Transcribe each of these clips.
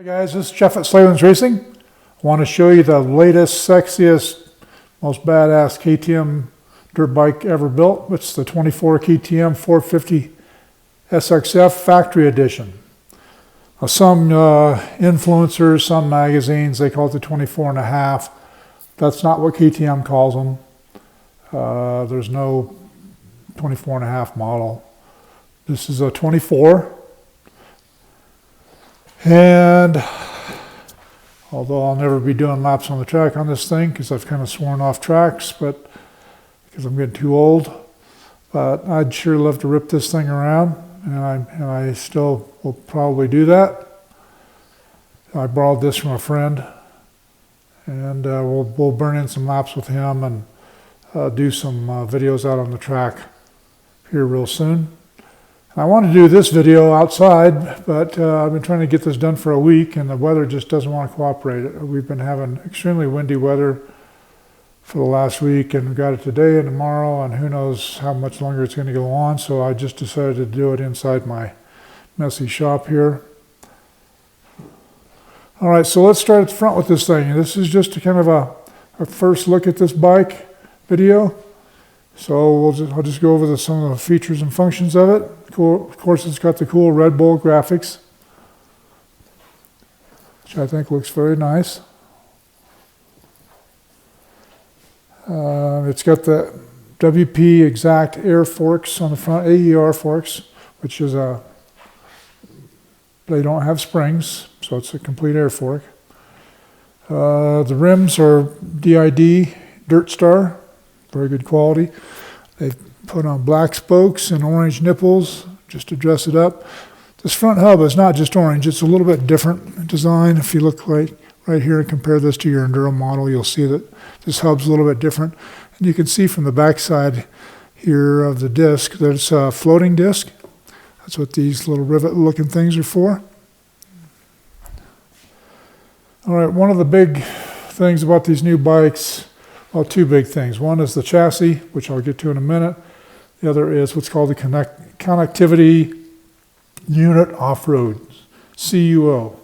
Hi guys, this is Jeff at Slavens Racing. I want to show you the latest, sexiest, most badass KTM dirt bike ever built. It's the 24 KTM 450 SXF Factory Edition. Now, some influencers, some magazines, they call it the 24.5. That's not what KTM calls them. There's no 24.5 model. This is a 24. And although I'll never be doing laps on the track on this thing because I've kind of sworn off tracks, but because I'm getting too old, but I'd sure love to rip this thing around, and I still will probably do that. I borrowed this from a friend, and we'll burn in some laps with him and do some videos out on the track here real soon. I want to do this video outside, but I've been trying to get this done for a week, and the weather just doesn't want to cooperate. We've been having extremely windy weather for the last week, and we got it today and tomorrow, and who knows how much longer it's going to go on, so I just decided to do it inside my messy shop here. All right, so let's start at the front with this thing. This is just kind of a first look at this bike video. So I'll just go over some of the features and functions of it. Cool. Of course, it's got the cool Red Bull graphics, which I think looks very nice. It's got the WP exact air forks on the front, AER forks, which is they don't have springs, so it's a complete air fork. The rims are DID Dirt Star. Very good quality. They've put on black spokes and orange nipples just to dress it up. This front hub is not just orange, it's a little bit different design. If you look right here and compare this to your Enduro model, you'll see that this hub's a little bit different. And you can see from the back side here of the disc that it's a floating disc. That's what these little rivet looking things are for. All right, one of the big things about these new bikes, well, two big things. One is the chassis, which I'll get to in a minute. The other is what's called the Connectivity Unit Off-Road, CUO.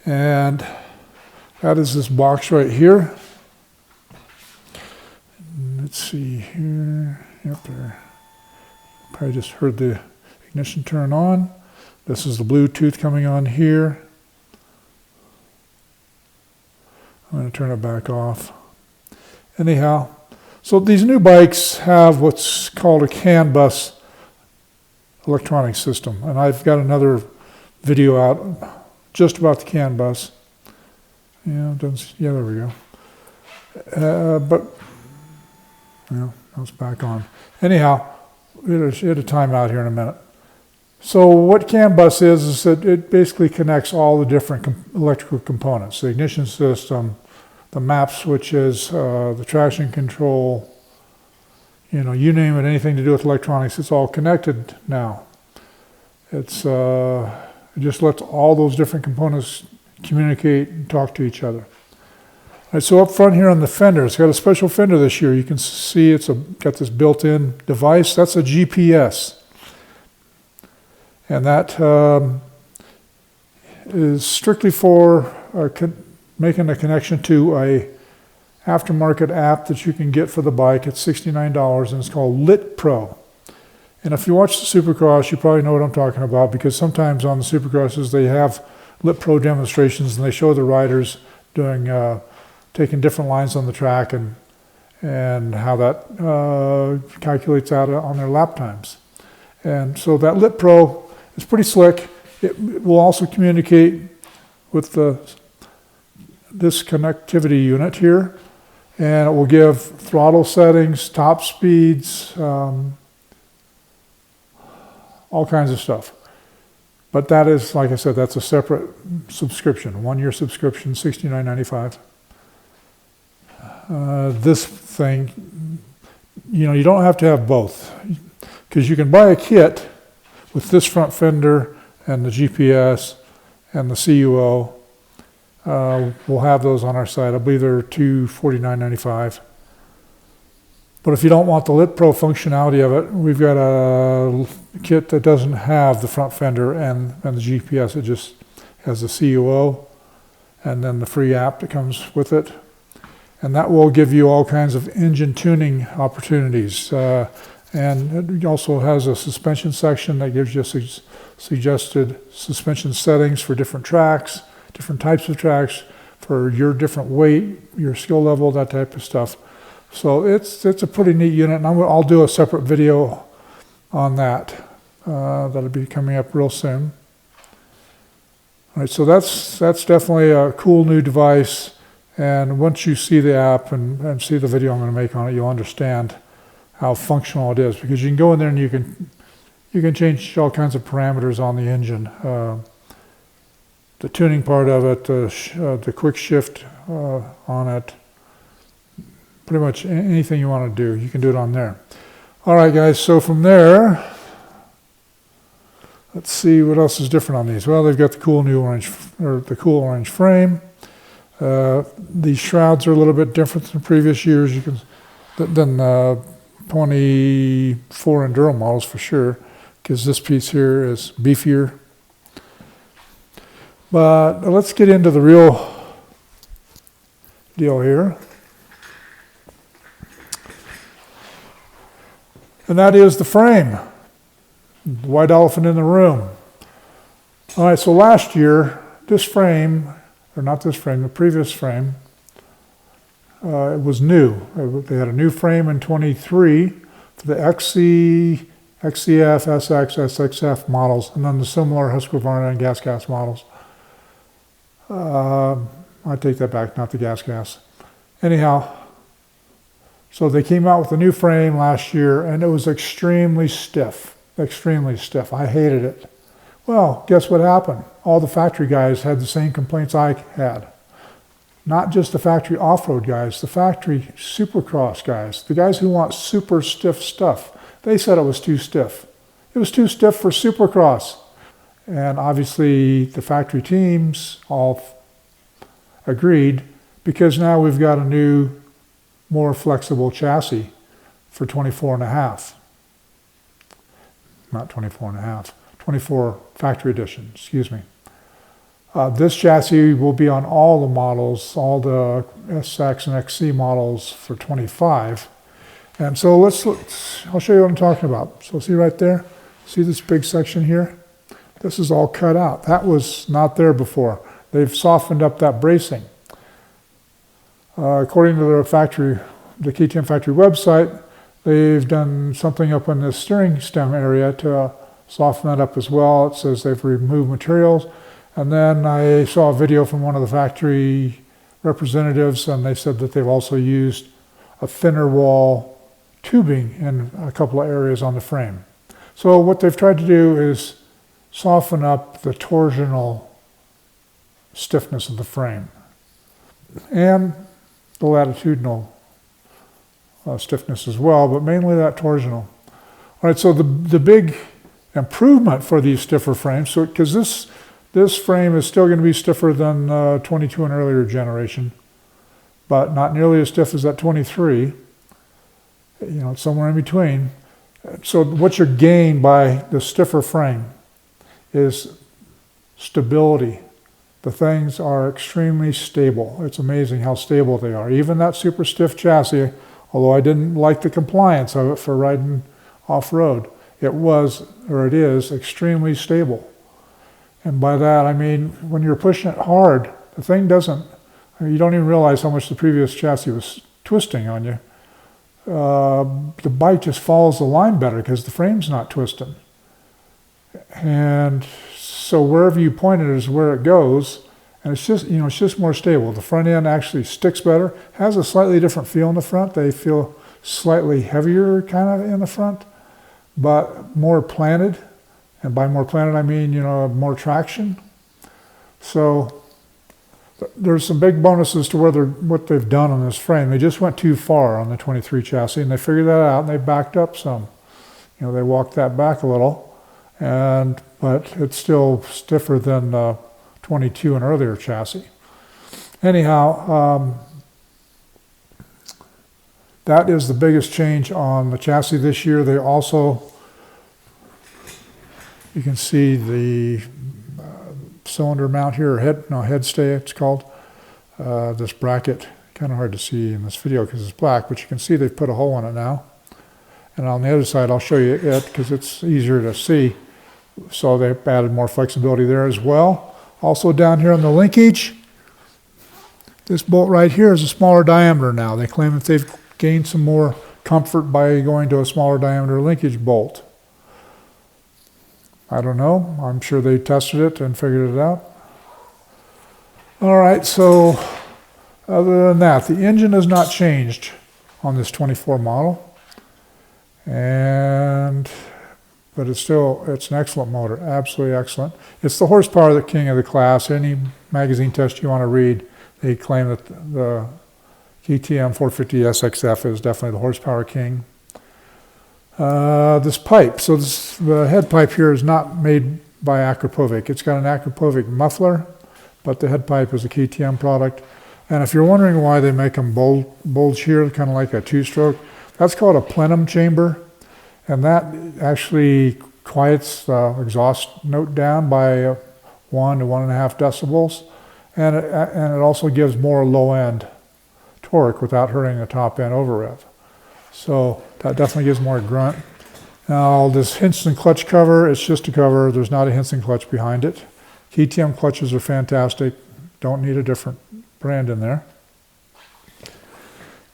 And that is this box right here. Let's see here. Yep, there. Probably just heard the ignition turn on. This is the Bluetooth coming on here. I'm going to turn it back off. Anyhow, so these new bikes have what's called a CAN bus electronic system, and I've got another video out just about the CAN bus. Yeah, there we go. But now it's back on. Anyhow, it'll a timeout here in a minute. So what CAN bus is that it basically connects all the different electrical components: the ignition system, the map switches, the traction control, you name it, anything to do with electronics, it's all connected now. It just lets all those different components communicate and talk to each other. All right, so up front here on the fender, it's got a special fender this year. You can see it's got this built-in device. That's a GPS. And that is strictly for making a connection to a aftermarket app that you can get for the bike. It's $69, and it's called Lit Pro. And if you watch the Supercross, you probably know what I'm talking about, because sometimes on the Supercrosses they have Lit Pro demonstrations, and they show the riders doing taking different lines on the track and how that calculates out on their lap times. And so that Lit Pro is pretty slick. It will also communicate with this connectivity unit here, and it will give throttle settings, top speeds, all kinds of stuff. But that is, like I said, that's a separate subscription, 1-year subscription, $69.95. This thing, you don't have to have both, because you can buy a kit with this front fender and the GPS and the CUO. We'll have those on our site. I believe they're $249.95. But if you don't want the Lit Pro functionality of it, we've got a kit that doesn't have the front fender and the GPS. It has a CUO, and then the free app that comes with it. And that will give you all kinds of engine tuning opportunities. And it also has a suspension section that gives you suggested suspension settings for different tracks, different types of tracks, for your different weight, your skill level, that type of stuff. So it's a pretty neat unit, and I'll do a separate video on that. That'll be coming up real soon. All right, so that's definitely a cool new device. And once you see the app and see the video I'm going to make on it, you'll understand how functional it is, because you can go in there and you can change all kinds of parameters on the engine. The tuning part of it, the quick shift on it, pretty much anything you want to do, you can do it on there. All right, guys, so from there, let's see what else is different on these. Well, they've got the cool new orange, or the cool orange frame. These shrouds are a little bit different than previous years. Than 24 Enduro models for sure, because this piece here is beefier. But let's get into the real deal here. And that is the frame. The white elephant in the room. All right, so last year, this frame, or not this frame, the previous frame, it was new. They had a new frame in 23 for the XC, XCF, SX, SXF models, and then the similar Husqvarna and gas models. I take that back, not the gas. Anyhow, so they came out with a new frame last year, and it was extremely stiff. Extremely stiff. I hated it. Well, guess what happened? All the factory guys had the same complaints I had. Not just the factory off-road guys, the factory supercross guys, the guys who want super stiff stuff. They said it was too stiff. It was too stiff for supercross. And obviously the factory teams all agreed, because now we've got a new, more flexible chassis for 24.5. Not 24.5, 24 Factory Edition, excuse me. This chassis will be on all the models, all the SX and XC models for 25. And so I'll show you what I'm talking about. So see right there? See this big section here? This is all cut out. That was not there before. They've softened up that bracing. According to the KTM factory website, they've done something up in the steering stem area to soften that up as well. It says they've removed materials. And then I saw a video from one of the factory representatives, and they said that they've also used a thinner wall tubing in a couple of areas on the frame. So what they've tried to do is soften up the torsional stiffness of the frame and the latitudinal stiffness as well, but mainly that torsional. All right, so the big improvement for these stiffer frames, so because this frame is still going to be stiffer than 22 and earlier generation, but not nearly as stiff as that 23. It's somewhere in between. So what you're gained by the stiffer frame is stability. The things are extremely stable. It's amazing how stable they are. Even that super stiff chassis, although I didn't like the compliance of it for riding off-road, it is extremely stable. And by that, I mean, when you're pushing it hard, the thing you don't even realize how much the previous chassis was twisting on you. The bike just follows the line better because the frame's not twisting. And so wherever you point it is where it goes, and it's just more stable. The front end actually sticks better, has a slightly different feel in the front. They feel slightly heavier kind of in the front, but more planted. And by more planted, I mean, more traction. So there's some big bonuses to what they've done on this frame. They just went too far on the 23 chassis, and they figured that out, and they backed up some. They walked that back a little, but it's still stiffer than 22 and earlier chassis. Anyhow, that is the biggest change on the chassis this year. They also, you can see the cylinder mount here, or head stay it's called. This bracket, kind of hard to see in this video because it's black, but you can see they've put a hole in it now. And on the other side, I'll show you it because it's easier to see. So they've added more flexibility there as well. Also down here on the linkage, this bolt right here is a smaller diameter now. They claim that they've gained some more comfort by going to a smaller diameter linkage bolt. I don't know. I'm sure they tested it and figured it out. All right, so other than that, the engine has not changed on this 24 model. But it's an excellent motor, absolutely excellent. It's the horsepower, the king of the class. Any magazine test you want to read, they claim that the KTM 450 SXF is definitely the horsepower king. This pipe, so the head pipe here is not made by Akrapovic. It's got an Akrapovic muffler, but the head pipe is a KTM product. And if you're wondering why they make them bulge here, kind of like a two-stroke, that's called a plenum chamber. And that actually quiets the exhaust note down by 1 to 1.5 decibels. And it also gives more low-end torque without hurting the top-end over-rev. So that definitely gives more grunt. Now this Hinson clutch cover, it's just a cover. There's not a Hinson clutch behind it. KTM clutches are fantastic. Don't need a different brand in there.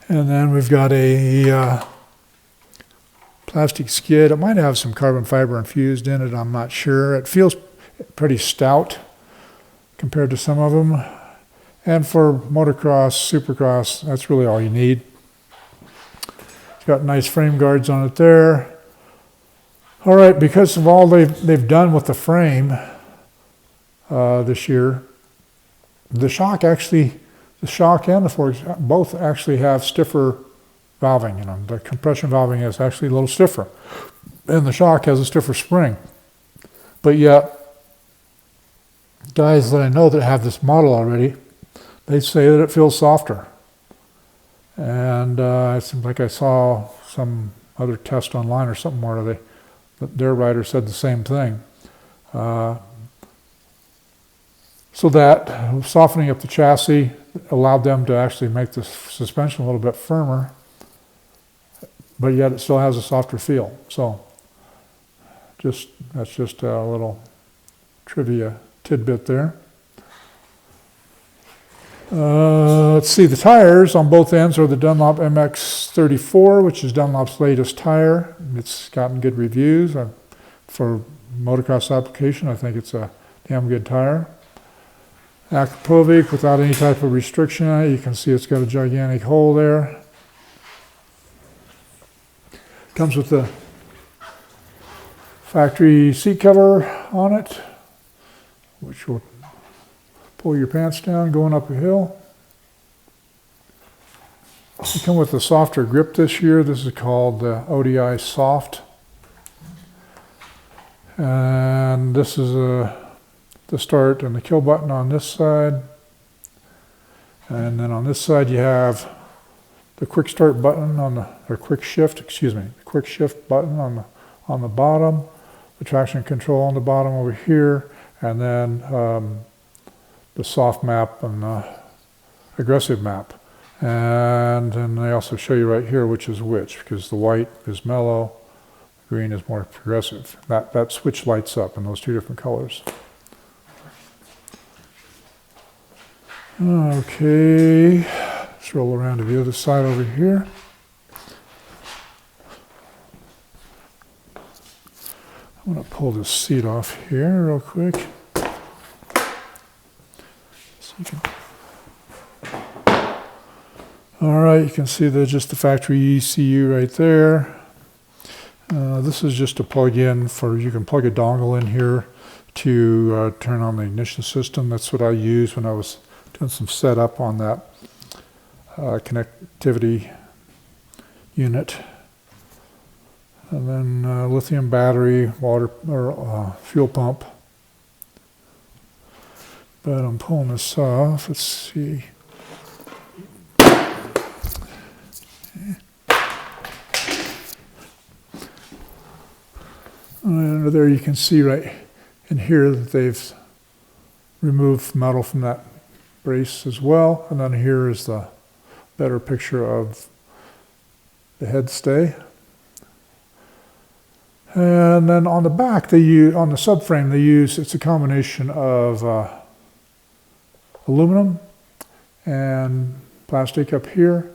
And then we've got a plastic skid. It might have some carbon fiber infused in it, I'm not sure. It feels pretty stout compared to some of them. And for motocross, supercross, that's really all you need. It's got nice frame guards on it there. All right, because of all they've done with the frame this year, the shock and the forks both actually have stiffer valving. The compression valving is actually a little stiffer, and the shock has a stiffer spring. But yet, guys that I know that have this model already, they say that it feels softer. And it seems like I saw some other test online or something where their rider said the same thing. So that softening up the chassis allowed them to actually make the suspension a little bit firmer, but yet it still has a softer feel. So that's just a little trivia tidbit there. Let's see, the tires on both ends are the Dunlop MX-34, which is Dunlop's latest tire. It's gotten good reviews. For motocross application, I think it's a damn good tire. Akrapovic without any type of restriction on it. You can see it's got a gigantic hole there. Comes with the factory seat cover on it, which will pull your pants down going up a hill. You come with a softer grip this year. This is called the ODI Soft. And this is the start and the kill button on this side. And then on this side you have the quick start button or quick shift button on the bottom, the traction control on the bottom over here, and then the soft map and the aggressive map. And then they also show you right here which is which, because the white is mellow, green is more progressive. That switch lights up in those two different colors. Okay, let's roll around to the other side over here. I'm going to pull this seat off here real quick. So you can... All right, you can see just the factory ECU right there. This is just a plug-in you can plug a dongle in here to turn on the ignition system. That's what I used when I was doing some setup on that connectivity unit. And then lithium battery, water or fuel pump. But I'm pulling this off. Let's see. And under there you can see right in here that they've remove metal from that brace as well. And then here is the better picture of the head stay. And then on the back, they use, on the subframe, they use, it's a combination of aluminum and plastic up here.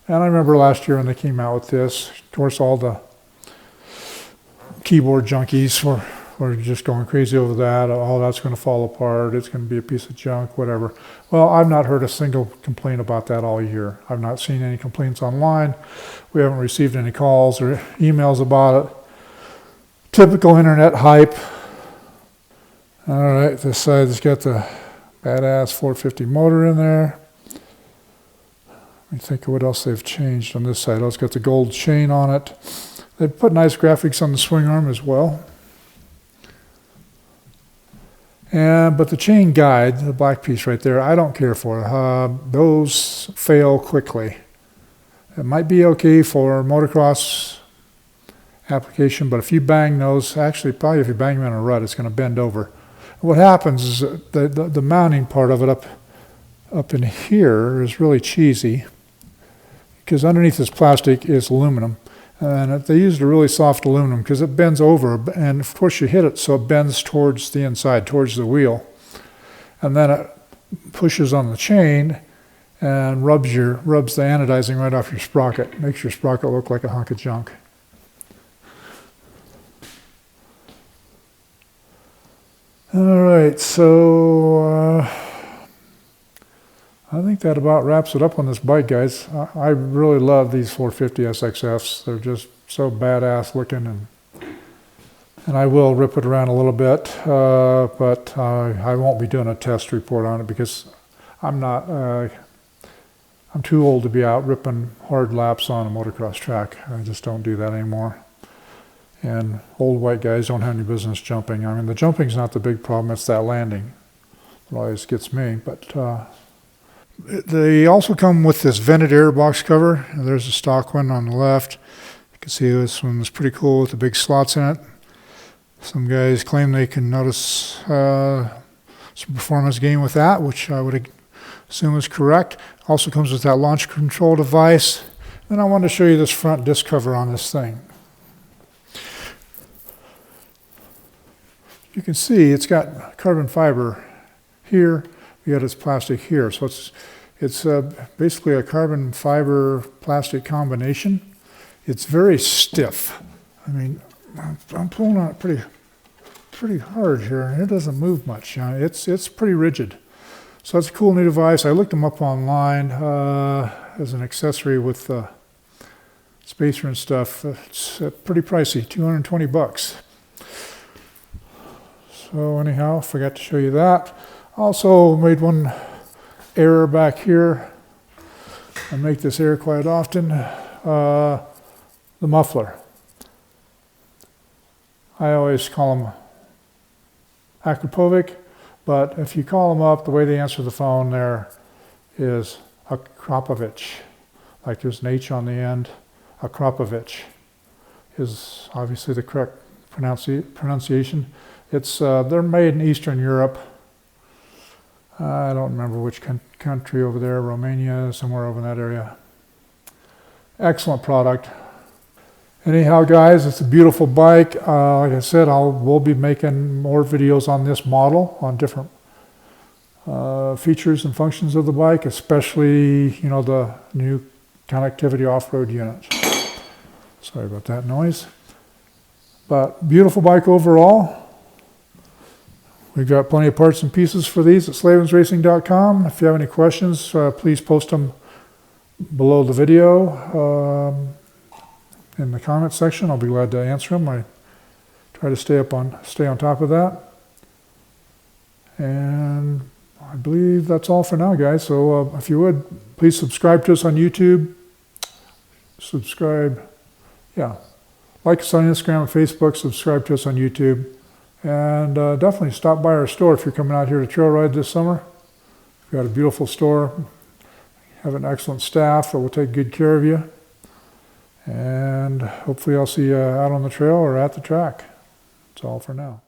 And I remember last year when they came out with this, of course, all the keyboard junkies were just going crazy over that. Oh, that's going to fall apart. It's going to be a piece of junk, whatever. Well, I've not heard a single complaint about that all year. I've not seen any complaints online. We haven't received any calls or emails about it. Typical internet hype. All right, this side's got the badass 450 motor in there. Let me think of what else they've changed on this side. Oh, it's got the gold chain on it. They've put nice graphics on the swing arm as well. But the chain guide, the black piece right there, I don't care for. Those fail quickly. It might be okay for motocross application, but if you bang those, actually probably if you bang them in a rut, it's going to bend over. What happens is the mounting part of it up in here is really cheesy, because underneath this plastic is aluminum. And they used a really soft aluminum because it bends over, and of course you hit it so it bends towards the inside, towards the wheel. And then it pushes on the chain and rubs the anodizing right off your sprocket. Makes your sprocket look like a hunk of junk. All right, so I think that about wraps it up on this bike, guys. I really love these 450 SXFs. They're just so badass looking, and I will rip it around a little bit, but I won't be doing a test report on it because I'm too old to be out ripping hard laps on a motocross track. I just don't do that anymore. And old white guys don't have any business jumping. I mean, the jumping's not the big problem, it's that landing that always gets me. But they also come with this vented air box cover. There's a stock one on the left. You can see this one's pretty cool with the big slots in it. Some guys claim they can notice some performance gain with that, which I would assume is correct. Also comes with that launch control device. Then I wanted to show you this front disc cover on this thing. You can see it's got carbon fiber here, yet it's plastic here. So it's basically a carbon fiber plastic combination. It's very stiff. I mean, I'm pulling on it pretty hard here, and it doesn't move much. You know, it's pretty rigid. So that's a cool new device. I looked them up online as an accessory with spacer and stuff. It's pretty pricey, $220. So anyhow, forgot to show you that. Also made one error back here. I make this error quite often. The muffler. I always call them Akrapovic, but if you call them up, the way they answer the phone there is Akrapovic. Like there's an H on the end. Akrapovic is obviously the correct pronunciation. It's they're made in Eastern Europe. I don't remember which country over there, Romania, somewhere over in that area. Excellent product. Anyhow, guys, it's a beautiful bike. Like I said, we'll be making more videos on this model, on different features and functions of the bike, especially, you know, the new connectivity off-road unit. Sorry about that noise. But beautiful bike overall. We've got plenty of parts and pieces for these at slavensracing.com. If you have any questions, please post them below the video in the comment section. I'll be glad to answer them. I try to stay on top of that. And I believe that's all for now, guys. So if you would, please subscribe to us on YouTube. Like us on Instagram and Facebook. Subscribe to us on YouTube. And definitely stop by our store if you're coming out here to trail ride this summer. We've got a beautiful store. Have an excellent staff that will take good care of you. And hopefully I'll see you out on the trail or at the track. That's all for now.